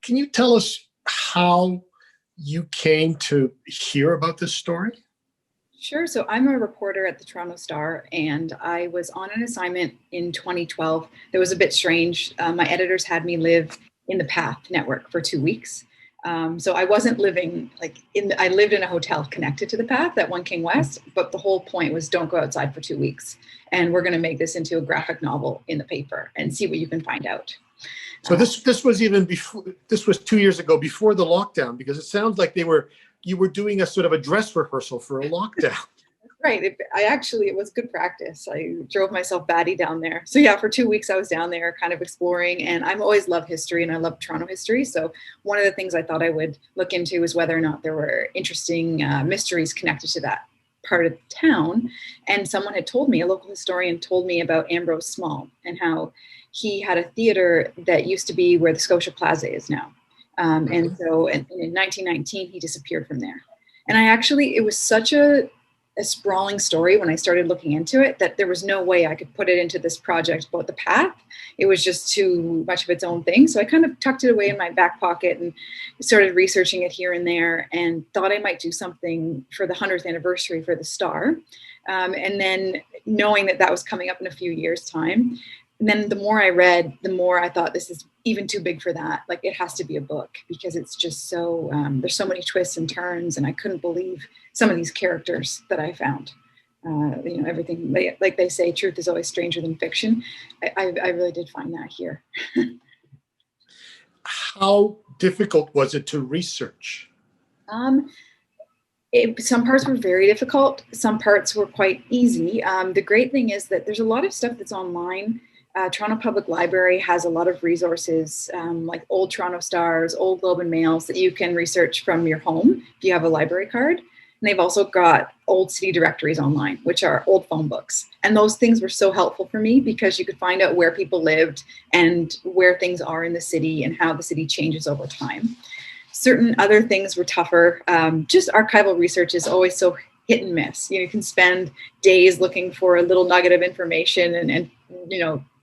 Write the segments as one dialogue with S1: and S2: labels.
S1: can you tell us how you came to hear about this story?
S2: Sure. So I'm a reporter at the Toronto Star, and I was on an assignment in 2012 that was a bit strange. My editors had me live in the Path network for 2 weeks. So I wasn't living I lived in a hotel connected to the Path at One King West, but the whole point was don't go outside for 2 weeks. And we're going to make this into a graphic novel in the paper and see what you can find out.
S1: So this was even before, this was 2 years ago, before the lockdown, because it sounds like you were doing a sort of a dress rehearsal for a lockdown.
S2: Right. It was good practice. I drove myself batty down there. So yeah, for 2 weeks I was down there kind of exploring, and I've always loved history and I love Toronto history. So one of the things I thought I would look into was whether or not there were interesting mysteries connected to that part of town. And someone had told me, a local historian told me about Ambrose Small and how he had a theater that used to be where the Scotia Plaza is now. And so in 1919, he disappeared from there. And it was such a sprawling story when I started looking into it that there was no way I could put it into this project about the Path. It was just too much of its own thing. So I kind of tucked it away in my back pocket and started researching it here and there, and thought I might do something for the 100th anniversary for the Star. And then knowing that was coming up in a few years' time. And then the more I read, the more I thought this is even too big for that. Like, it has to be a book, because it's just so, there's so many twists and turns, and I couldn't believe some of these characters that I found. Everything, like they say, truth is always stranger than fiction. I really did find that here.
S1: How difficult was it to research?
S2: Some parts were very difficult. Some parts were quite easy. The great thing is that there's a lot of stuff that's online. Toronto Public Library has a lot of resources, like old Toronto Stars, old Globe and Mails, that you can research from your home if you have a library card. And they've also got old city directories online, which are old phone books. And those things were so helpful for me, because you could find out where people lived and where things are in the city and how the city changes over time. Certain other things were tougher. Just archival research is always so hit and miss. You can spend days looking for a little nugget of information and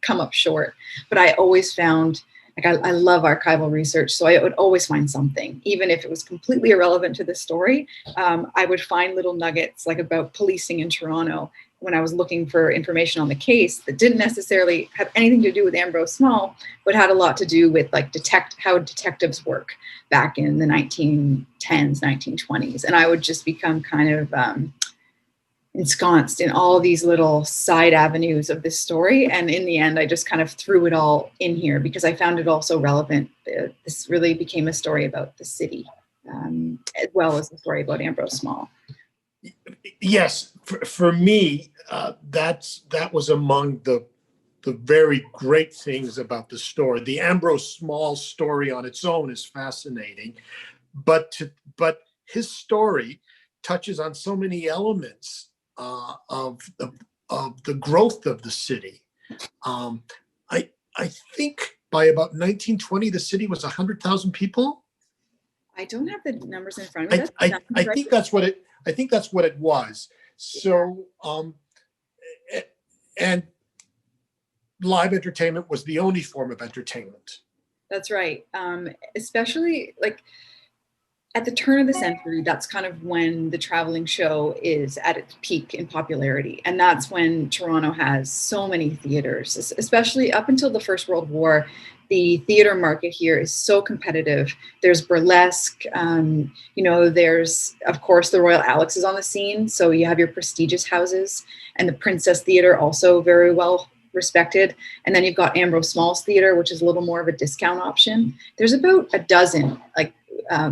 S2: come up short. But I always found, I love archival research, so I would always find something, even if it was completely irrelevant to the story. I would find little nuggets, like about policing in Toronto, when I was looking for information on the case that didn't necessarily have anything to do with Ambrose Small, but had a lot to do with how detectives work back in the 1910s, 1920s. And I would just become kind of ensconced in all these little side avenues of this story. And in the end, I just kind of threw it all in here because I found it all so relevant. This really became a story about the city, as well as a story about Ambrose Small.
S1: Yes, for me, that was among the very great things about the story. The Ambrose Small story on its own is fascinating, but his story touches on so many elements of the growth of the city. I think by about 1920, the city was 100,000 people.
S2: I don't have the numbers in front of me.
S1: I think that's what it was. So, and live entertainment was the only form of entertainment.
S2: That's right. Especially at the turn of the century, that's kind of when the traveling show is at its peak in popularity. And that's when Toronto has so many theaters, especially up until the First World War. The theater market here is so competitive. There's burlesque, there's, of course, the Royal Alex is on the scene. So you have your prestigious houses, and the Princess Theater, also very well respected. And then you've got Ambrose Small's Theater, which is a little more of a discount option. There's about a dozen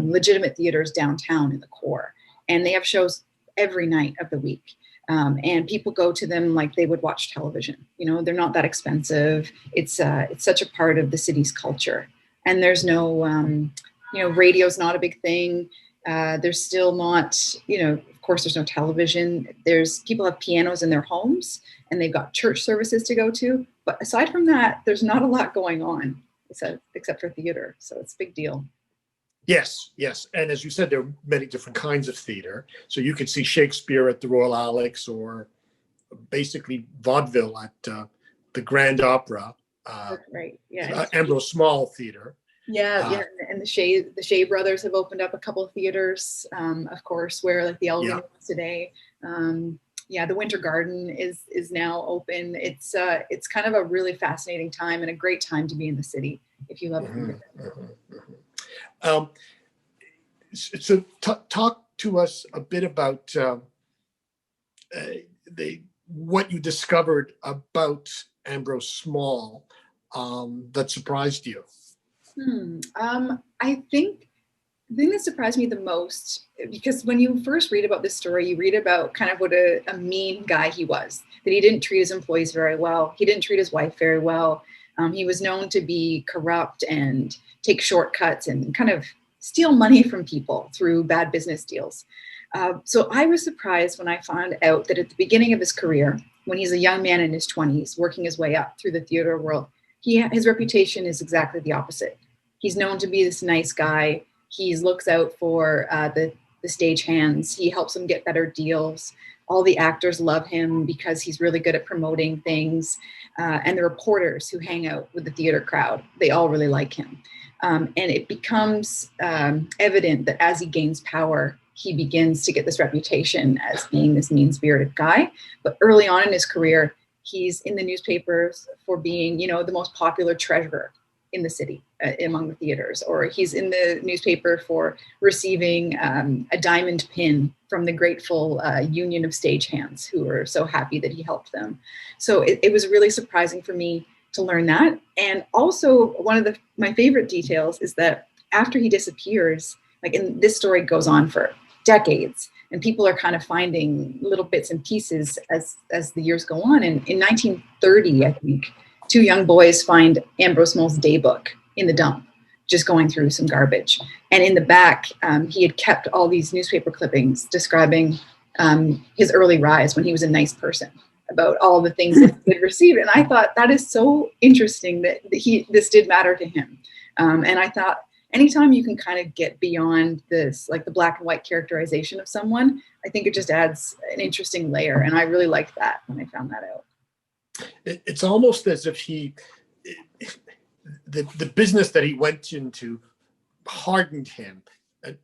S2: legitimate theaters downtown in the core, and they have shows every night of the week. And people go to them like they would watch television. They're not that expensive. It's such a part of the city's culture. And there's no, radio's not a big thing. There's still not, of course, there's no television. People have pianos in their homes, and they've got church services to go to. But aside from that, there's not a lot going on except for theater. So it's a big deal.
S1: Yes. And as you said, there are many different kinds of theater. So you could see Shakespeare at the Royal Alex, or basically vaudeville at the Grand Opera.
S2: Right. Yeah.
S1: Ambrose Small Theater.
S2: Yeah. and the Shea brothers have opened up a couple of theaters, of course, where like the Elgin is today. Yeah, the Winter Garden is now open. It's kind of a really fascinating time and a great time to be in the city if you love theater.
S1: So talk to us a bit about what you discovered about Ambrose Small that surprised you.
S2: I think the thing that surprised me the most, because when you first read about this story, you read about kind of what a mean guy he was, that he didn't treat his employees very well. He didn't treat his wife very well. He was known to be corrupt and take shortcuts and kind of steal money from people through bad business deals. So I was surprised when I found out that at the beginning of his career, when he's a young man in his 20s, working his way up through the theater world, his reputation is exactly the opposite. He's known to be this nice guy. He looks out for the stage hands. He helps them get better deals. All the actors love him because he's really good at promoting things. And the reporters who hang out with the theater crowd, they all really like him. And it becomes evident that as he gains power, he begins to get this reputation as being this mean-spirited guy. But early on in his career, he's in the newspapers for being, the most popular treasurer in the city among the theaters, or he's in the newspaper for receiving a diamond pin from the grateful union of stagehands who were so happy that he helped them. So it was really surprising for me to learn that. And also one of my favorite details is that after he disappears, and this story goes on for decades, and people are kind of finding little bits and pieces as the years go on. And in 1930, I think, two young boys find Ambrose Small's daybook in the dump, just going through some garbage. And in the back, he had kept all these newspaper clippings describing his early rise when he was a nice person, about all the things that he had received. And I thought that is so interesting that this did matter to him. And I thought, anytime you can kind of get beyond this, like the black and white characterization of someone, I think it just adds an interesting layer. And I really liked that when I found that out.
S1: It's almost as if the business that he went into hardened him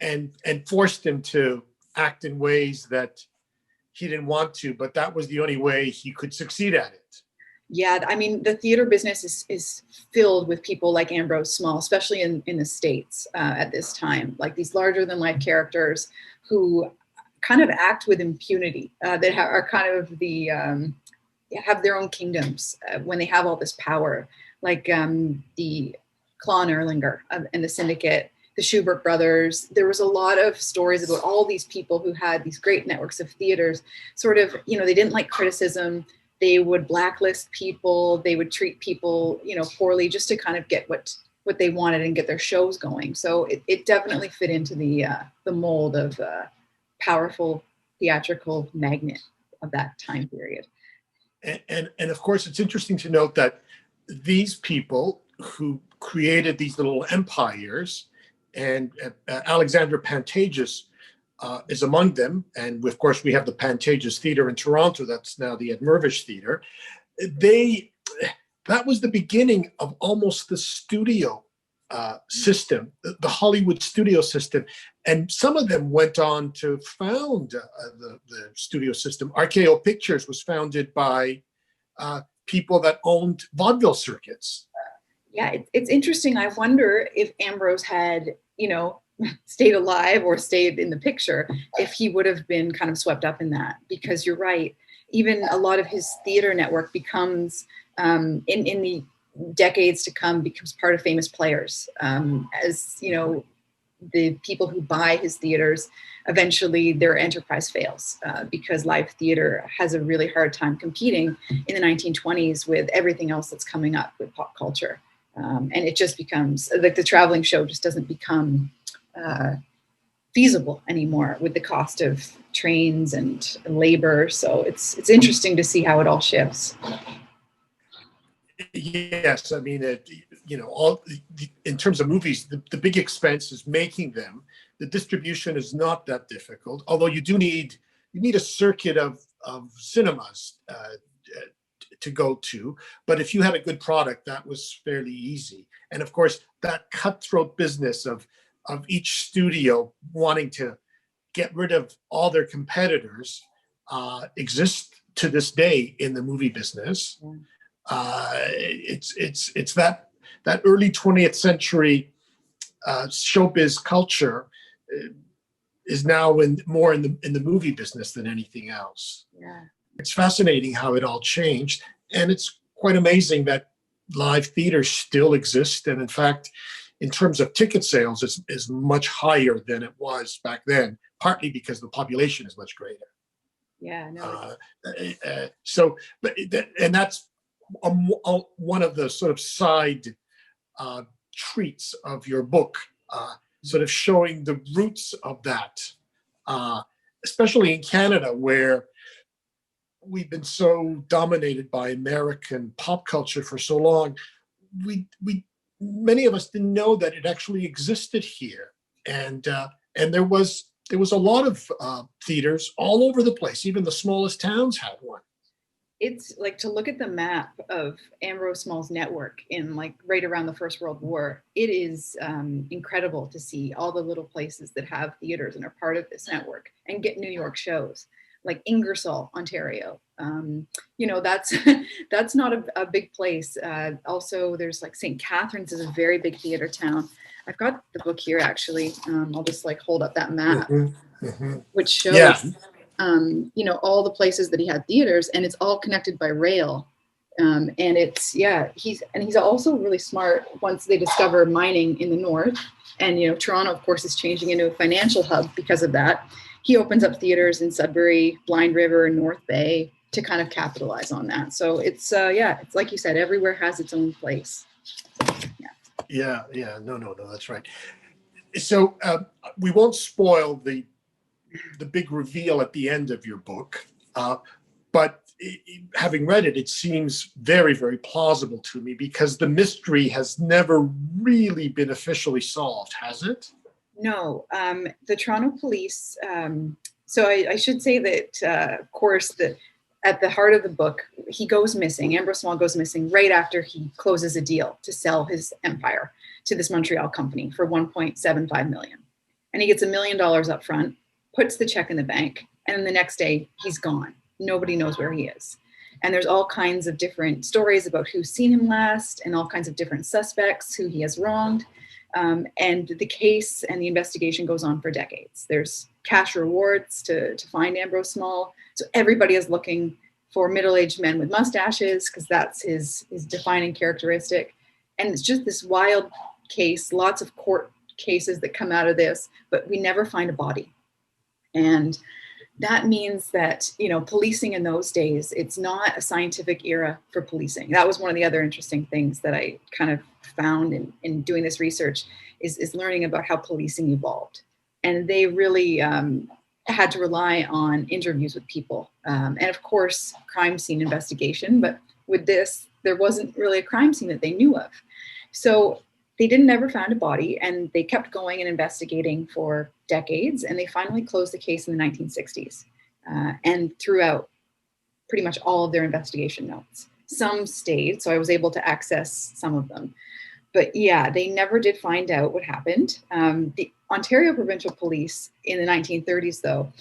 S1: and forced him to act in ways that he didn't want to, but that was the only way he could succeed at it.
S2: Yeah, I mean, the theater business is filled with people like Ambrose Small, especially in the States at this time, like these larger than life characters who kind of act with impunity, that are kind of have their own kingdoms when they have all this power, like the Claude Erlinger and the Syndicate, the Schubert brothers. There was a lot of stories about all these people who had these great networks of theaters, sort of, they didn't like criticism. They would blacklist people. They would treat people, poorly just to kind of get what they wanted and get their shows going. So it definitely fit into the mold of powerful theatrical magnet of that time period.
S1: And of course, it's interesting to note that these people who created these little empires, and Alexander Pantages is among them. And of course, we have the Pantages Theatre in Toronto. That's now the Ed Mirvish Theatre. That was the beginning of almost the studio system, the Hollywood studio system. And some of them went on to found the studio system. RKO Pictures was founded by people that owned vaudeville circuits.
S2: Yeah, it's interesting. I wonder if Ambrose had, stayed alive or stayed in the picture, if he would have been kind of swept up in that. Because you're right, even a lot of his theater network becomes, in the decades to come, becomes part of famous players. As the people who buy his theaters, eventually their enterprise fails because live theater has a really hard time competing in the 1920s with everything else that's coming up with pop culture. And it just becomes like the traveling show just doesn't become feasible anymore with the cost of trains and labor. So it's interesting to see how it all shifts.
S1: Yes, I mean, in terms of movies, the big expense is making them. The distribution is not that difficult, although you need a circuit of cinemas to go to. But if you had a good product, that was fairly easy. And of course, that cutthroat business of each studio wanting to get rid of all their competitors exists to this day in the movie business. It's that early 20th century showbiz culture is now more in the movie business than anything else.
S2: Yeah.
S1: It's fascinating how it all changed, and it's quite amazing that live theater still exists. And in fact, in terms of ticket sales, is much higher than it was back then, partly because the population is much greater.
S2: Yeah, no.
S1: And that's one of the sort of side treats of your book, sort of showing the roots of that, especially in Canada, where we've been so dominated by American pop culture for so long. Many of us didn't know that it actually existed here, and there was a lot of theaters all over the place. Even the smallest towns had one.
S2: It's like, to look at the map of Ambrose Small's network in like right around the First World War. It is incredible to see all the little places that have theaters and are part of this network and get New York shows, like Ingersoll, Ontario. That's not a big place. Also, there's like St. Catharines is a very big theater town. I've got the book here, actually. I'll just like hold up that map, which shows, all the places that he had theaters, and it's all connected by rail. And he's also really smart once they discover mining in the north. And, Toronto, of course, is changing into a financial hub because of that. He opens up theaters in Sudbury, Blind River, and North Bay to kind of capitalize on that. So it's like you said, everywhere has its own place.
S1: Yeah. No, that's right. So we won't spoil the big reveal at the end of your book, but having read it, it seems very, very plausible to me, because the mystery has never really been officially solved, has it?
S2: No, the Toronto police. So I should say that, of course, that at the heart of the book, he goes missing. Ambrose Small goes missing right after he closes a deal to sell his empire to this Montreal company for $1.75 million. And he gets $1 million up front, puts the check in the bank, and then the next day he's gone. Nobody knows where he is. And there's all kinds of different stories about who's seen him last, and all kinds of different suspects who he has wronged. And the case and the investigation goes on for decades. There's cash rewards to find Ambrose Small. So everybody is looking for middle-aged men with mustaches, because that's his defining characteristic. And it's just this wild case, lots of court cases that come out of this, but we never find a body. And that means that, policing in those days, it's not a scientific era for policing. That was one of the other interesting things that I kind of found in doing this research is learning about how policing evolved. And they really had to rely on interviews with people. And of course, crime scene investigation. But with this, there wasn't really a crime scene that they knew of. So they didn't ever find a body, and they kept going and investigating for decades. And they finally closed the case in the 1960s and threw out pretty much all of their investigation notes. Some stayed, so I was able to access some of them. But yeah, they never did find out what happened. The Ontario Provincial Police in the 1930s, though,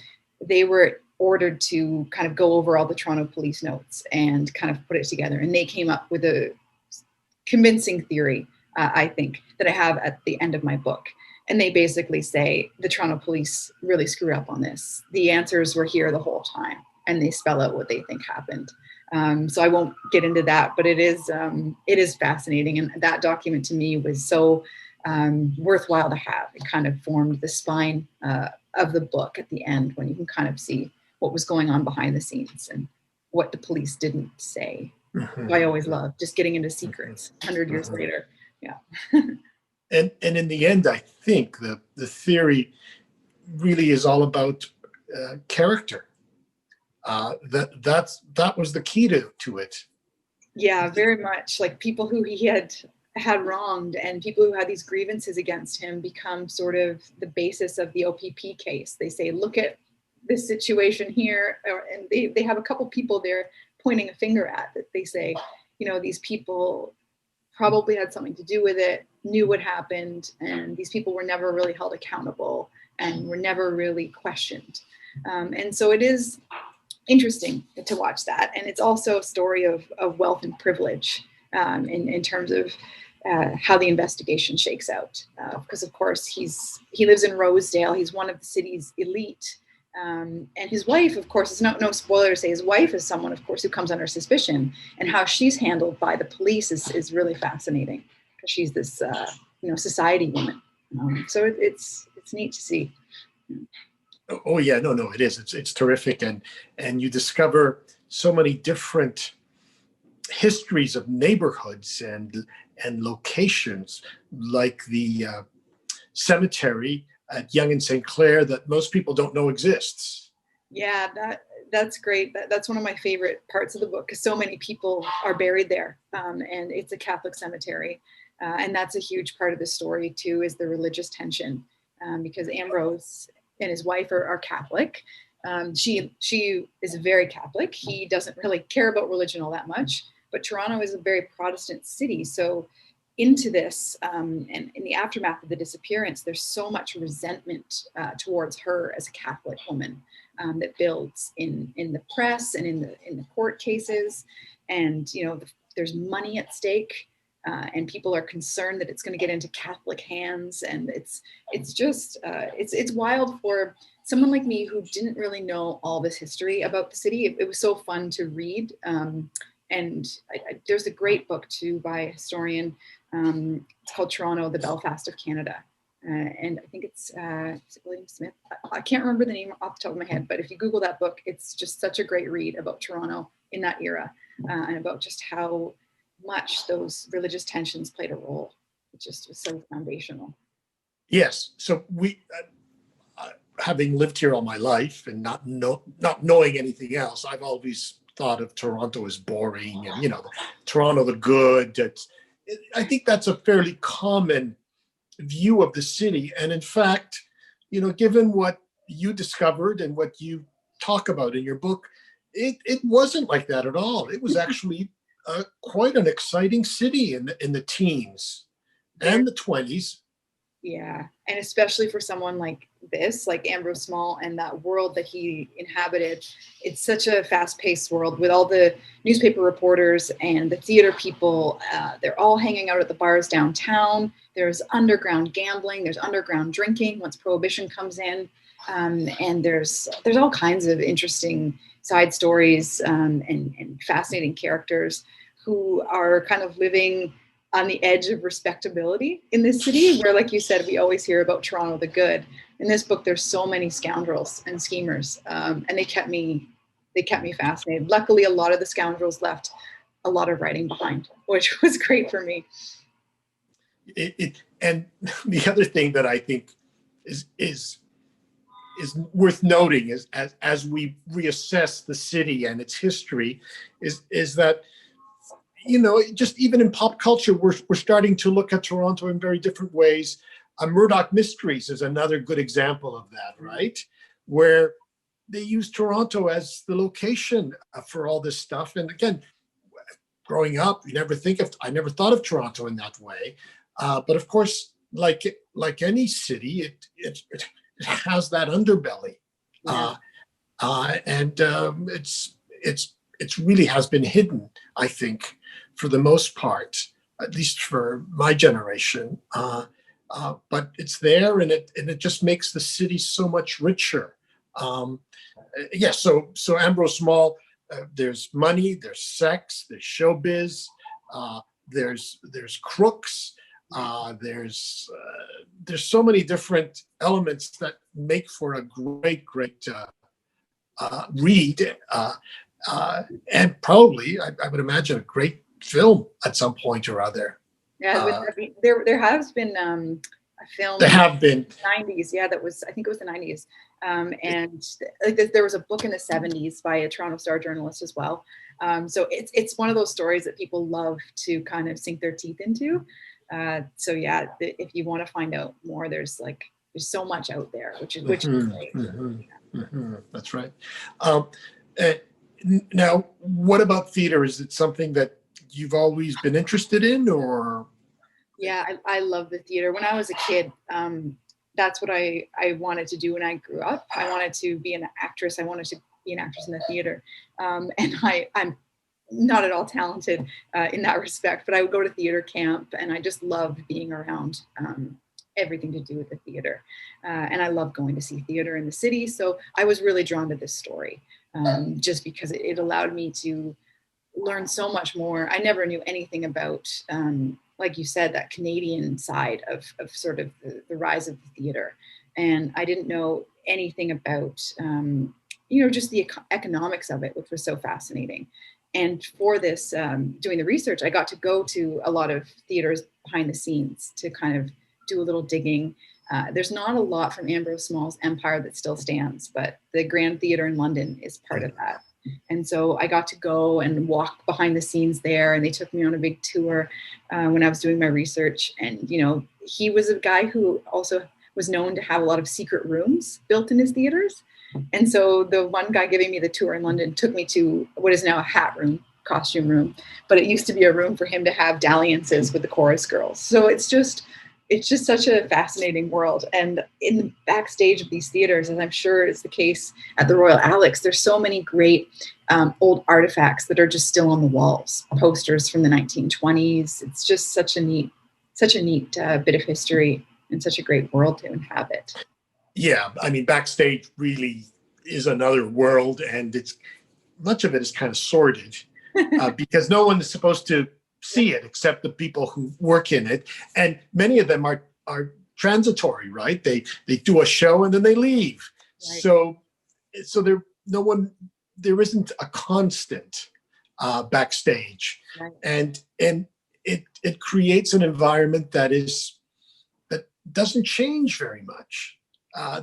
S2: they were ordered to kind of go over all the Toronto police notes and kind of put it together. And they came up with a convincing theory, I think, that I have at the end of my book. And they basically say the Toronto police really screwed up on this. The answers were here the whole time, and they spell out what they think happened. So I won't get into that, but it is fascinating. And that document to me was so worthwhile to have. It kind of formed the spine of the book at the end, when you can kind of see what was going on behind the scenes and what the police didn't say. Mm-hmm. I always love just getting into secrets 100 years later. Yeah.
S1: And in the end, I think the theory really is all about character. That was the key to it.
S2: Yeah, very much. Like, people who he had wronged and people who had these grievances against him become sort of the basis of the OPP case. They say, look at this situation here, and they have a couple people there pointing a finger at, that they say, you know, these people probably had something to do with it, knew what happened, and these people were never really held accountable and were never really questioned. And so it is interesting to watch that. And it's also a story of wealth and privilege in terms of how the investigation shakes out. Because of course he lives in Rosedale. He's one of the city's elite. And his wife, of course, it's no spoiler to say his wife is someone, of course, who comes under suspicion, and how she's handled by the police is really fascinating, because she's this, you know, society woman. So it's neat to see.
S1: Oh yeah, no, it is. It's terrific, and you discover so many different histories of neighborhoods and locations, like the cemetery at Yonge and St. Clair that most people don't know exists.
S2: Yeah, that's great. That's one of my favorite parts of the book, because so many people are buried there, and it's a Catholic cemetery, and that's a huge part of the story too, is the religious tension, because Ambrose and his wife are Catholic. She is very Catholic. He doesn't really care about religion all that much, but Toronto is a very Protestant city, so into this, and in the aftermath of the disappearance, there's so much resentment towards her as a Catholic woman that builds in the press and in the court cases, and you know, there's money at stake, and people are concerned that it's going to get into Catholic hands, and it's just it's wild for someone like me who didn't really know all this history about the city. It was so fun to read, and there's a great book too by a historian. It's called Toronto, the Belfast of Canada. And I think it's William Smith. I can't remember the name off the top of my head, but if you Google that book, it's just such a great read about Toronto in that era, and about just how much those religious tensions played a role. It just was so foundational.
S1: Yes. So having lived here all my life and not knowing anything else, I've always thought of Toronto as boring, and, you know, Toronto the good. I think that's a fairly common view of the city. And in fact, you know, given what you discovered and what you talk about in your book, it wasn't like that at all. It was actually quite an exciting city in the teens and the 20s.
S2: Yeah, and especially for someone like this, like Ambrose Small, and that world that he inhabited, it's such a fast-paced world with all the newspaper reporters and the theater people. They're all hanging out at the bars downtown. There's underground gambling. There's underground drinking once Prohibition comes in, and there's all kinds of interesting side stories, and fascinating characters who are kind of living on the edge of respectability in this city, where, like you said, we always hear about Toronto the good. In this book, there's so many scoundrels and schemers, and they kept me fascinated. Luckily, a lot of the scoundrels left a lot of writing behind, which was great for me.
S1: And the other thing that I think is worth noting is as we reassess the city and its history, is that, you know, just even in pop culture, we're starting to look at Toronto in very different ways. Murdoch Mysteries is another good example of that, right? Where they use Toronto as the location for all this stuff. And again, growing up, I never thought of Toronto in that way. But of course, like any city, it has that underbelly,
S2: Yeah.
S1: and it's really has been hidden, I think, for the most part, at least for my generation. But it's there, and it just makes the city so much richer. So Ambrose Small, there's money, there's sex, there's showbiz, there's crooks, there's so many different elements that make for a great read, and probably I would imagine a great film at some point or other.
S2: Yeah, there has been a film.
S1: There have been
S2: in the 90s. Yeah, I think it was the 90s. And like there was a book in the 70s by a Toronto Star journalist as well. So it's one of those stories that people love to kind of sink their teeth into. So yeah, if you want to find out more, there's so much out there, which is great.
S1: That's right. Now, what about theater? Is it something that you've always been interested in, or?
S2: Yeah, I love the theater. When I was a kid, that's what I wanted to do when I grew up. I wanted to be an actress. I wanted to be an actress in the theater. And I'm not at all talented in that respect, but I would go to theater camp and I just loved being around everything to do with the theater. And I love going to see theater in the city. So I was really drawn to this story just because it allowed me to learn so much more. I never knew anything about, like you said, that Canadian side of sort of the rise of the theater. And I didn't know anything about, just the economics of it, which was so fascinating. And for this, doing the research, I got to go to a lot of theaters behind the scenes to kind of do a little digging. There's not a lot from Ambrose Small's empire that still stands, but the Grand Theatre in London is part of that. And so I got to go and walk behind the scenes there, and they took me on a big tour when I was doing my research. And, he was a guy who also was known to have a lot of secret rooms built in his theaters. And so the one guy giving me the tour in London took me to what is now a hat room, costume room, but it used to be a room for him to have dalliances with the chorus girls. So it's just such a fascinating world. And in the backstage of these theaters, as I'm sure is the case at the Royal Alex, there's so many great old artifacts that are just still on the walls, posters from the 1920s. It's just such a neat bit of history and such a great world to inhabit.
S1: Yeah, I mean, Backstage really is another world, and it's much of it is kind of sordid because no one is supposed to see it except the people who work in it, and many of them are transitory, right? They do a show and then they leave. Right. So there isn't a constant backstage, right. and it creates an environment that doesn't change very much.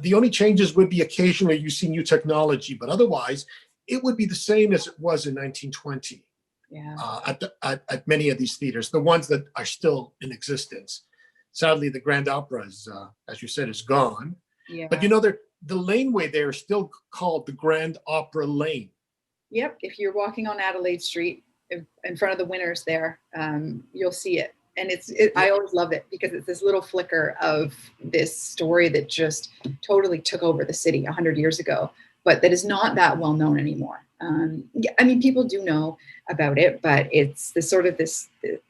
S1: The only changes would be occasionally you see new technology, but otherwise it would be the same as it was in 1920. Yeah. At many of these theaters, the ones that are still in existence. Sadly, the Grand Opera is, as you said, is gone. Yeah. But the laneway there is still called the Grand Opera Lane.
S2: Yep. If you're walking on Adelaide Street in front of the Winners there, you'll see it. And I always love it because it's this little flicker of this story that just totally took over the city 100 years ago, but that is not that well known anymore. I mean, people do know about it, but it's the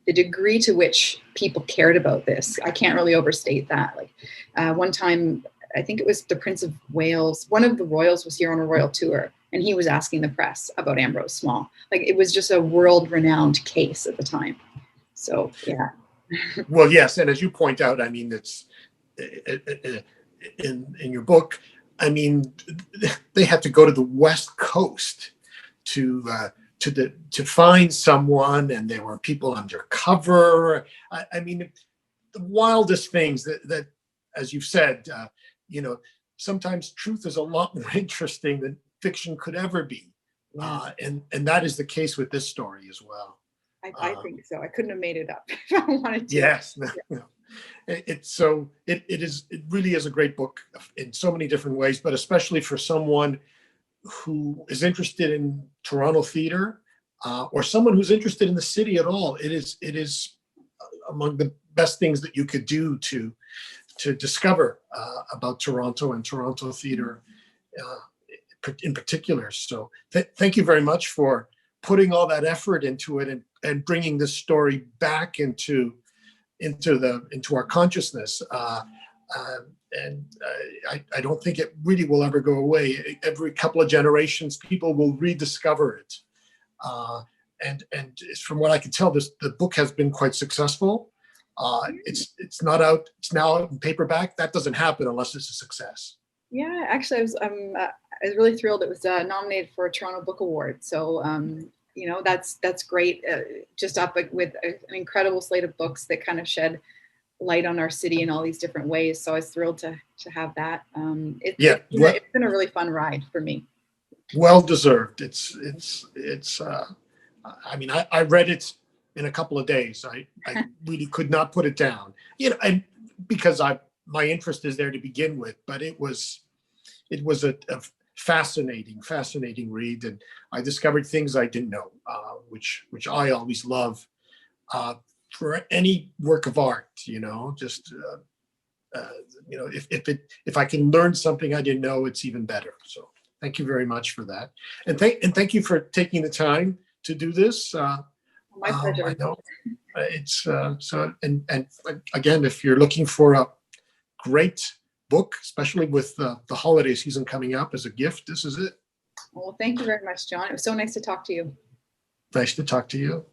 S2: degree to which people cared about this. I can't really overstate that. Like one time, I think it was the Prince of Wales, one of the royals was here on a royal tour, and he was asking the press about Ambrose Small. Like it was just a world-renowned case at the time. So, yeah.
S1: Well, yes. And as you point out, I mean, it's in your book, I mean, they had to go to the West Coast to find someone, and there were people undercover. I mean, the wildest things that as you've said, sometimes truth is a lot more interesting than fiction could ever be. Yeah. And that is the case with this story as well.
S2: I think so. I couldn't have made it up if I wanted to.
S1: Yes. No. It really is a great book in so many different ways, but especially for someone who is interested in Toronto theater or someone who's interested in the city at all. It is among the best things that you could do to discover about Toronto and Toronto theater in particular. So thank you very much for putting all that effort into it and bringing this story back into our consciousness. And I don't think it really will ever go away. Every couple of generations, people will rediscover it. And from what I can tell, the book has been quite successful. It's not out. It's now out in paperback. That doesn't happen unless it's a success.
S2: Yeah, actually, I was really thrilled. It was nominated for a Toronto Book Award. So that's great. Just up with an incredible slate of books that kind of shed light on our city in all these different ways. So I was thrilled to have that. It's been a really fun ride for me.
S1: Well deserved. It's I mean, I read it in a couple of days. I really could not put it down. And because my interest is there to begin with, but it was fascinating read, and I discovered things I didn't know, which I always love for any work of art. Just if I can learn something I didn't know, it's even better. So thank you very much for that, and thank you for taking the time to do this.
S2: My pleasure.
S1: I know it's and again, if you're looking for a great book, especially with the holiday season coming up as a gift, this is it.
S2: Well, thank you very much, John. It was so nice to talk to you.
S1: Nice to talk to you.